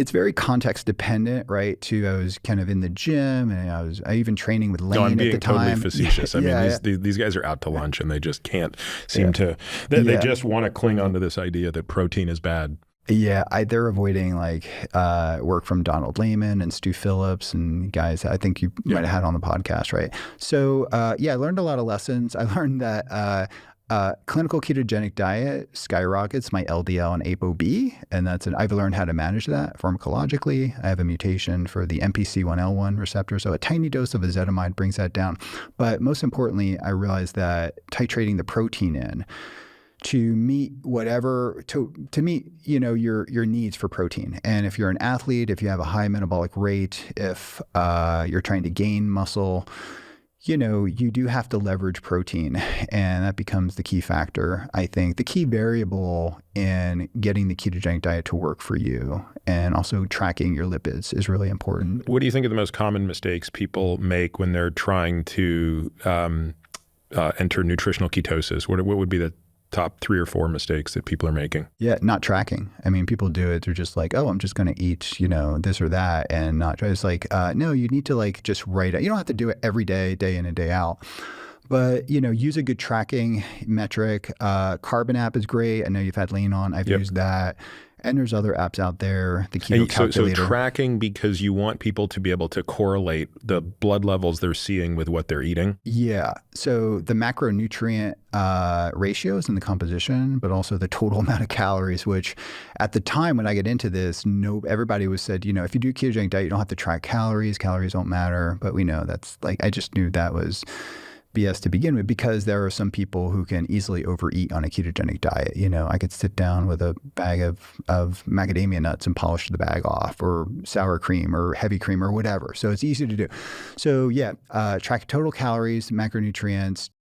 It's very context dependent, right? I was kind of in the gym, and I even training with Lane No, I'm at the being time. totally facetious. I mean, these guys are out to lunch and they just can't seem to, they just want to cling on to this idea that protein is bad. Yeah, they're avoiding like work from Donald Lehman and Stu Phillips and guys I think you might have had on the podcast, right? So I learned a lot of lessons. I learned that clinical ketogenic diet skyrockets my LDL and ApoB, and I've learned how to manage that pharmacologically. I have a mutation for the MPC1L1 receptor, so a tiny dose of ezetimibe brings that down. But most importantly, I realized that titrating the protein in to meet your needs for protein. And if you're an athlete, if you have a high metabolic rate, if you're trying to gain muscle, you do have to leverage protein, and that becomes the key factor. I think the key variable in getting the ketogenic diet to work for you, and also tracking your lipids, is really important. What do you think are the most common mistakes people make when they're trying to enter nutritional ketosis? What would be the top 3 or 4 mistakes that people are making? Yeah, not tracking. I mean, people do it. They're just like, oh, I'm just going to eat, this or that, and not try. It's like, no, you need to like just write it. You don't have to do it every day, day in and day out. But, use a good tracking metric. Carbon app is great. I know you've had Lean on. I've used that. And there's other apps out there, the Keto calculator. So tracking because you want people to be able to correlate the blood levels they're seeing with what they're eating? Yeah. So the macronutrient ratios and the composition, but also the total amount of calories, which at the time when I get into this, everybody was said, if you do ketogenic diet, you don't have to track calories. Calories don't matter. But we know that's I just knew that was BS to begin with, because there are some people who can easily overeat on a ketogenic diet. I could sit down with a bag of macadamia nuts and polish the bag off, or sour cream or heavy cream or whatever. So it's easy to do. So track total calories, macronutrients,